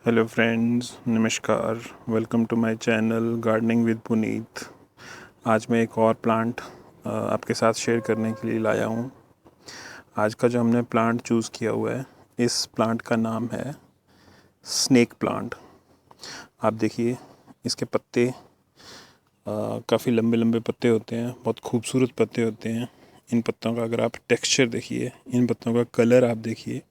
Hello friends, नमस्कार। Welcome to my channel gardening with Puneet. आज मैं एक और प्लांट आपके साथ शेयर करने के लिए लाया हूँ। आज का जो हमने प्लांट चूज़ किया हुआ है, इस प्लांट का नाम है स्नेक प्लांट। आप देखिए, इसके पत्ते काफ़ी लंबे लंबे पत्ते होते हैं, बहुत खूबसूरत पत्ते होते हैं। इन पत्तों का अगर आप टेक्सचर देखिए, इन पत्तों का कलर आप देखिए,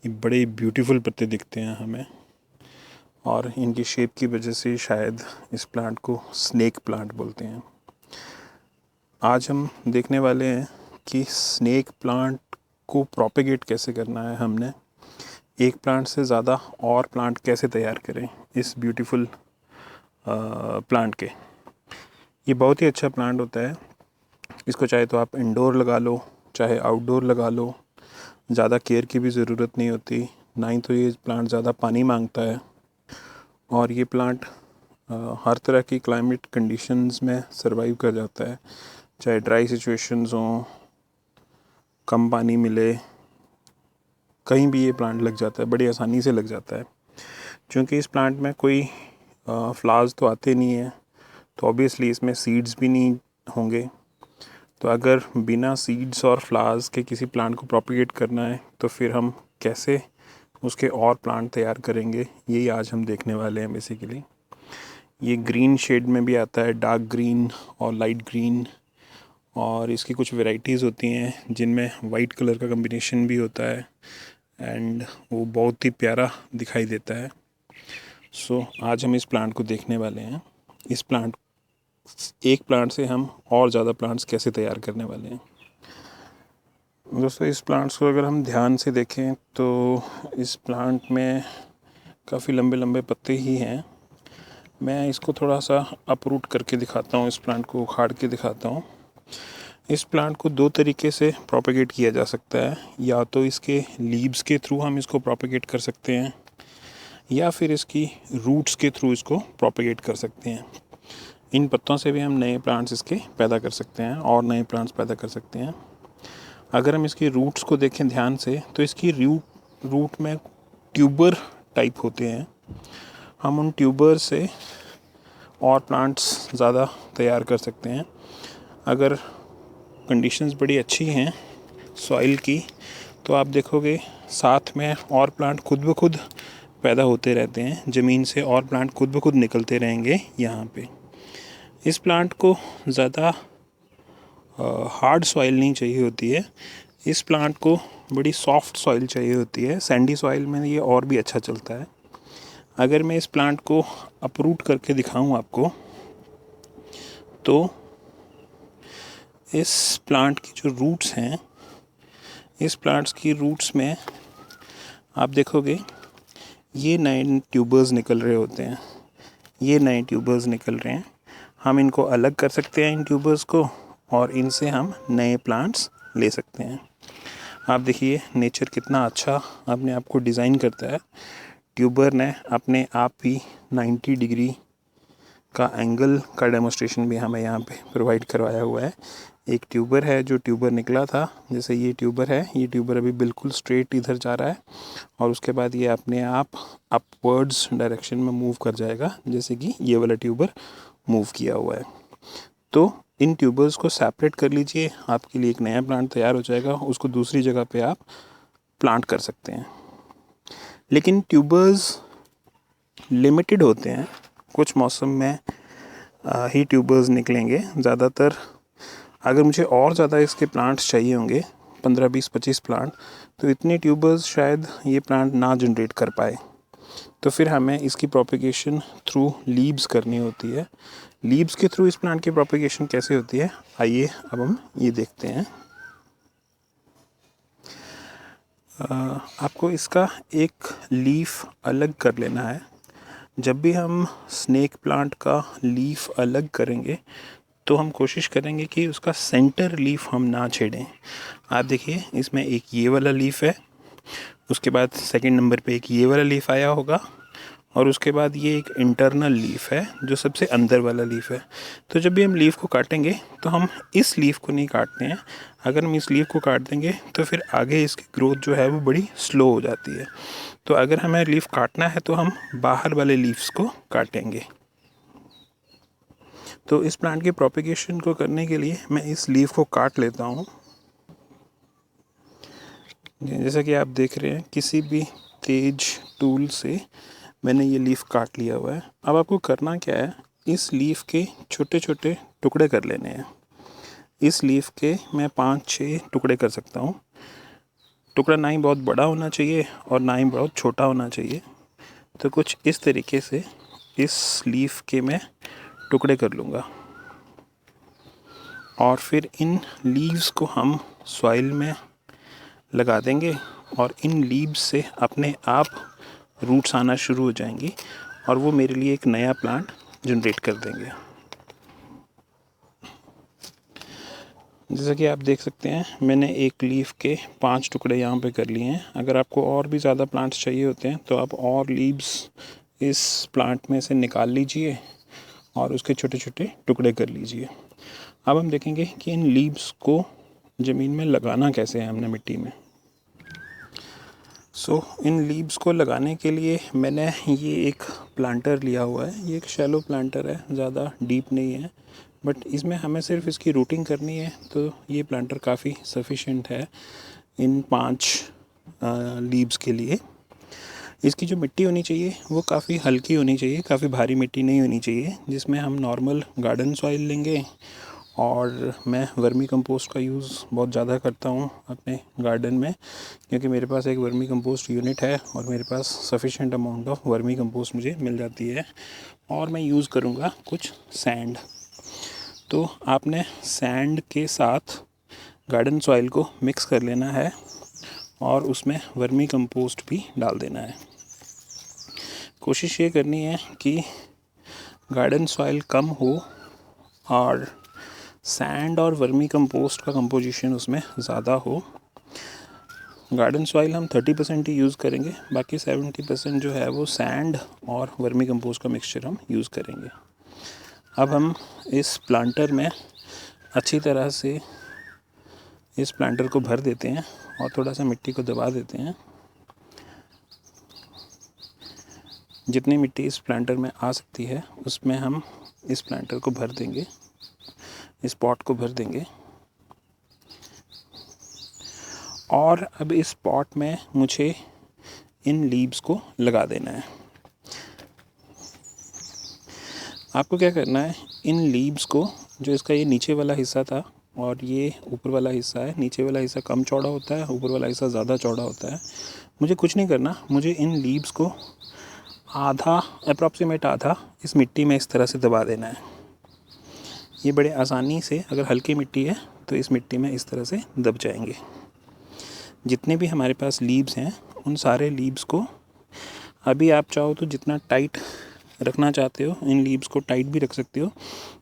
ये बड़े ब्यूटीफुल पत्ते दिखते हैं हमें। और इनकी शेप की वजह से शायद इस प्लांट को स्नेक प्लांट बोलते हैं। आज हम देखने वाले हैं कि स्नेक प्लांट को प्रोपेगेट कैसे करना है। हमने एक प्लांट से ज़्यादा और प्लांट कैसे तैयार करें इस ब्यूटीफुल प्लांट के। ये बहुत ही अच्छा प्लांट होता है। इसको चाहे तो आप इंडोर लगा लो, चाहे आउटडोर लगा लो। ज़्यादा केयर की भी ज़रूरत नहीं होती, ना ही तो ये प्लांट ज़्यादा पानी मांगता है। और ये प्लांट हर तरह की क्लाइमेट कंडीशंस में सरवाइव कर जाता है, चाहे ड्राई सिचुएशंस हों, कम पानी मिले, कहीं भी ये प्लांट लग जाता है, बड़ी आसानी से लग जाता है। क्योंकि इस प्लांट में कोई फ्लावर्स तो आते नहीं हैं, तो ऑब्वियसली इसमें सीड्स भी नहीं होंगे। तो अगर बिना सीड्स और फ्लावर्स के किसी प्लांट को प्रोपिगेट करना है, तो फिर हम कैसे उसके और प्लांट तैयार करेंगे, यही आज हम देखने वाले हैं बेसिकली। ये ग्रीन शेड में भी आता है, डार्क ग्रीन और लाइट ग्रीन। और इसकी कुछ वैरायटीज़ होती हैं जिनमें वाइट कलर का कम्बिनेशन भी होता है, एंड वो बहुत ही प्यारा दिखाई देता है। सो आज हम इस प्लांट को देखने वाले हैं। इस प्लांट एक प्लांट से हम और ज़्यादा प्लांट्स कैसे तैयार करने वाले हैं। दोस्तों, इस प्लांट्स को अगर हम ध्यान से देखें तो इस प्लांट में काफ़ी लंबे लंबे पत्ते ही हैं। मैं इसको थोड़ा सा अपरूट करके दिखाता हूँ, इस प्लांट को उखाड़ के दिखाता हूँ। इस प्लांट को दो तरीके से प्रोपेगेट किया जा सकता है। या तो इसके लीव्स के थ्रू हम इसको प्रोपेगेट कर सकते हैं, या फिर इसकी रूट्स के थ्रू इसको प्रोपेगेट कर सकते हैं। इन पत्तों से भी हम नए प्लांट्स इसके पैदा कर सकते हैं और नए प्लांट्स पैदा कर सकते हैं। अगर हम इसकी रूट्स को देखें ध्यान से, तो इसकी रूट में ट्यूबर टाइप होते हैं। हम उन ट्यूबर से और प्लांट्स ज़्यादा तैयार कर सकते हैं। अगर कंडीशंस बड़ी अच्छी हैं सॉइल की, तो आप देखोगे साथ में और प्लांट खुद ब खुद पैदा होते रहते हैं। ज़मीन से और प्लांट खुद ब खुद निकलते रहेंगे यहाँ पे। इस प्लांट को ज़्यादा हार्ड सॉइल नहीं चाहिए होती है। इस प्लांट को बड़ी सॉफ्ट सॉइल चाहिए होती है। सैंडी सॉइल में ये और भी अच्छा चलता है। अगर मैं इस प्लांट को अपरूट करके दिखाऊं आपको, तो इस प्लांट की जो रूट्स हैं, इस प्लांट्स की रूट्स में आप देखोगे ये नए ट्यूबर्स निकल रहे होते हैं। ये नए ट्यूबर्स निकल रहे हैं। हम इनको अलग कर सकते हैं, इन ट्यूबर्स को, और इनसे हम नए प्लांट्स ले सकते हैं। आप देखिए नेचर कितना अच्छा अपने आप को डिज़ाइन करता है। ट्यूबर ने अपने आप ही 90 डिग्री का एंगल का डेमोस्ट्रेशन भी हमें यहाँ पे प्रोवाइड करवाया हुआ है। एक ट्यूबर है, जो ट्यूबर निकला था, जैसे ये ट्यूबर है, ये ट्यूबर अभी बिल्कुल स्ट्रेट इधर जा रहा है, और उसके बाद ये अपने आप अपवर्ड्स डायरेक्शन में मूव कर जाएगा, जैसे कि ये वाला ट्यूबर मूव किया हुआ है। तो इन ट्यूबर्स को सेपरेट कर लीजिए, आपके लिए एक नया प्लांट तैयार हो जाएगा। उसको दूसरी जगह पे आप प्लांट कर सकते हैं। लेकिन ट्यूबर्स लिमिटेड होते हैं, कुछ मौसम में ही ट्यूबर्स निकलेंगे। ज़्यादातर अगर मुझे और ज़्यादा इसके प्लांट्स चाहिए होंगे, 15, 20, 25 प्लांट, तो इतने ट्यूबर्स शायद ये प्लांट ना जनरेट कर पाए। तो फिर हमें इसकी प्रोपेगेशन थ्रू लीव्स करनी होती है। लीव्स के थ्रू इस प्लांट की प्रोपेगेशन कैसे होती है, आइए अब हम ये देखते हैं। आपको इसका एक लीफ अलग कर लेना है। जब भी हम स्नेक प्लांट का लीफ अलग करेंगे, तो हम कोशिश करेंगे कि उसका सेंटर लीफ हम ना छेड़ें। आप देखिए, इसमें एक ये वाला लीफ है, उसके बाद सेकंड नंबर पे एक ये वाला लीफ आया होगा, और उसके बाद ये एक इंटरनल लीफ है जो सबसे अंदर वाला लीफ है। तो जब भी हम लीफ को काटेंगे तो हम इस लीफ को नहीं काटते हैं। अगर हम इस लीफ को काट देंगे तो फिर आगे इसकी ग्रोथ जो है वो बड़ी स्लो हो जाती है। तो अगर हमें लीफ काटना है तो हम बाहर वाले लीव्स को काटेंगे। तो इस प्लांट की प्रोपेगेशन को करने के लिए मैं इस लीफ को काट लेता हूँ। जैसा कि आप देख रहे हैं किसी भी तेज टूल से मैंने ये लीफ काट लिया हुआ है। अब आपको करना क्या है, इस लीफ के छोटे छोटे टुकड़े कर लेने हैं। इस लीफ के मैं 5-6 टुकड़े कर सकता हूँ। टुकड़ा ना ही बहुत बड़ा होना चाहिए और ना ही बहुत छोटा होना चाहिए। तो कुछ इस तरीके से इस लीफ के मैं टुकड़े कर लूँगा और फिर इन लीव्स को हम सॉइल में लगा देंगे और इन लीव्स से अपने आप रूट्स आना शुरू हो जाएंगी और वो मेरे लिए एक नया प्लांट जनरेट कर देंगे। जैसा कि आप देख सकते हैं मैंने एक लीफ के 5 टुकड़े यहाँ पे कर लिए हैं। अगर आपको और भी ज़्यादा प्लांट्स चाहिए होते हैं तो आप और लीव्स इस प्लांट में से निकाल लीजिए और उसके छोटे छोटे टुकड़े कर लीजिए। अब हम देखेंगे कि इन लीव्स को ज़मीन में लगाना कैसे है हमने मिट्टी में। इन लीव्स को लगाने के लिए मैंने ये एक प्लांटर लिया हुआ है। ये एक शैलो प्लांटर है, ज़्यादा डीप नहीं है, बट इसमें हमें सिर्फ इसकी रूटिंग करनी है। तो ये प्लांटर काफ़ी सफिशेंट है इन 5 लीव्स के लिए। इसकी जो मिट्टी होनी चाहिए वो काफ़ी हल्की होनी चाहिए, काफ़ी भारी मिट्टी नहीं होनी चाहिए, जिसमें हम नॉर्मल गार्डन सॉइल लेंगे। और मैं वर्मी कंपोस्ट का यूज़ बहुत ज़्यादा करता हूँ अपने गार्डन में, क्योंकि मेरे पास एक वर्मी कंपोस्ट यूनिट है और मेरे पास sufficient amount of vermicompost मुझे मिल जाती है। और मैं यूज़ करूँगा कुछ सैंड। तो आपने सैंड के साथ गार्डन सॉइल को मिक्स कर लेना है और उसमें वर्मी कंपोस्ट भी डाल देना है। कोशिश ये करनी है कि गार्डन सॉइल कम हो और सैंड और वर्मी कंपोस्ट का कंपोजिशन उसमें ज़्यादा हो। गार्डन सॉइल हम 30% ही यूज़ करेंगे, बाकी 70% जो है वो सैंड और वर्मी कंपोस्ट का मिक्सचर हम यूज़ करेंगे। अब हम इस प्लांटर में अच्छी तरह से इस प्लांटर को भर देते हैं और थोड़ा सा मिट्टी को दबा देते हैं। जितनी मिट्टी इस प्लांटर में आ सकती है उसमें हम इस प्लांटर को भर देंगे, इस पॉट को भर देंगे। और अब इस पॉट में मुझे इन लीव्स को लगा देना है। आपको क्या करना है, इन लीव्स को, जो इसका ये नीचे वाला हिस्सा था और ये ऊपर वाला हिस्सा है, नीचे वाला हिस्सा कम चौड़ा होता है, ऊपर वाला हिस्सा ज़्यादा चौड़ा होता है। मुझे कुछ नहीं करना, मुझे इन लीव्स को अप्रॉक्सीमेट आधा इस मिट्टी में इस तरह से दबा देना है। ये बड़े आसानी से, अगर हल्की मिट्टी है तो इस मिट्टी में इस तरह से दब जाएंगे। जितने भी हमारे पास लीव्स हैं उन सारे लीव्स को, अभी आप चाहो तो जितना टाइट रखना चाहते हो इन लीव्स को टाइट भी रख सकते हो,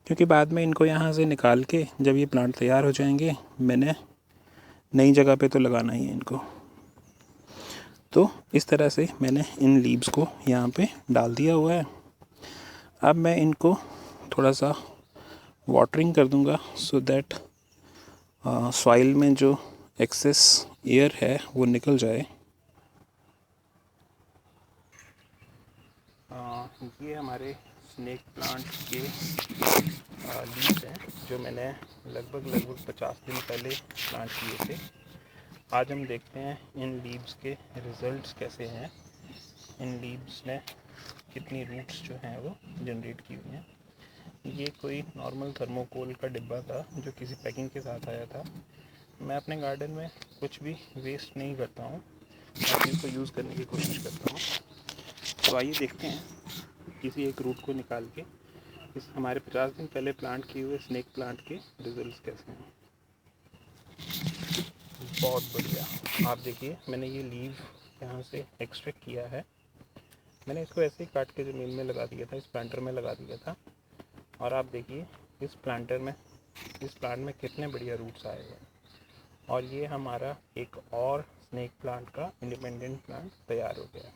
क्योंकि बाद में इनको यहाँ से निकाल के जब ये प्लांट तैयार हो जाएंगे मैंने नई जगह पे तो लगाना ही है इनको। तो इस तरह से मैंने इन लीव्स को यहाँ पे डाल दिया हुआ है। अब मैं इनको थोड़ा सा वाटरिंग कर दूँगा सो दैट सॉइल में जो एक्सेस एयर है वो निकल जाए। ये हमारे स्नेक प्लांट के लीव्स हैं जो मैंने लगभग 50 दिन पहले प्लांट किए थे। आज हम देखते हैं इन लीव्स के रिज़ल्ट्स कैसे हैं, इन लीव्स ने कितनी रूट्स जो हैं वो जनरेट की हुई हैं। ये कोई नॉर्मल थर्मोकोल का डिब्बा था जो किसी पैकिंग के साथ आया था। मैं अपने गार्डन में कुछ भी वेस्ट नहीं करता हूँ, मैं इसको यूज़ करने की कोशिश करता हूँ। तो आइए देखते हैं किसी एक रूट को निकाल के इस हमारे 50 दिन पहले प्लांट किए हुए स्नेक प्लांट के रिजल्ट्स कैसे हैं। बहुत बढ़िया। आप देखिए मैंने ये लीव यहाँ से एक्सट्रैक्ट किया है। मैंने इसको ऐसे ही काट के ज़मीन में लगा दिया था, इस प्लांटर में लगा दिया था। और आप देखिए इस प्लांट में कितने बढ़िया रूट्स आए हैं। और ये हमारा एक और स्नेक प्लांट का इंडिपेंडेंट प्लांट तैयार हो गया।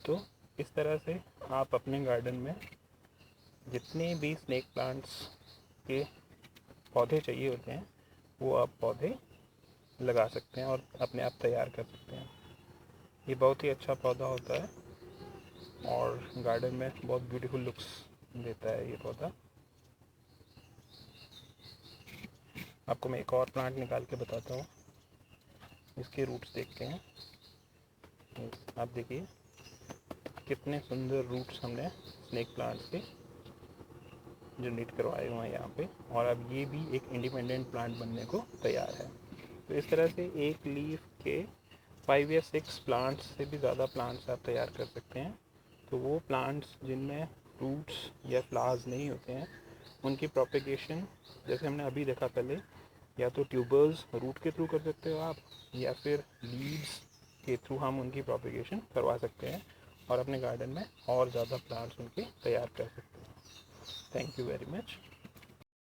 तो इस तरह से आप अपने गार्डन में जितने भी स्नेक प्लांट्स के पौधे चाहिए होते हैं वो आप पौधे लगा सकते हैं और अपने आप तैयार कर सकते हैं। ये बहुत ही अच्छा पौधा होता है और गार्डन में बहुत ब्यूटीफुल लुक्स देता है ये पौधा। आपको मैं एक और प्लांट निकाल के बताता हूँ। इसके रूट्स देखते हैं। आप देखिए कितने सुंदर रूट्स हमने स्नेक प्लांट्स के जनरेट करवाए हुए हैं यहाँ पे, और अब ये भी एक इंडिपेंडेंट प्लांट बनने को तैयार है। तो इस तरह से एक लीफ के 5 या 6 प्लांट्स से भी ज़्यादा प्लांट्स आप तैयार कर सकते हैं। तो वो प्लांट्स जिनमें रूट्स या फ्लावर्स नहीं होते हैं उनकी प्रोपेगेशन जैसे हमने अभी देखा पहले, या तो ट्यूबर्स रूट के थ्रू कर सकते हो आप, या फिर लीव्स के थ्रू हम उनकी प्रोपेगेशन करवा सकते हैं और अपने गार्डन में और ज़्यादा प्लांट्स उनके तैयार कर सकते हैं। Thank you very much.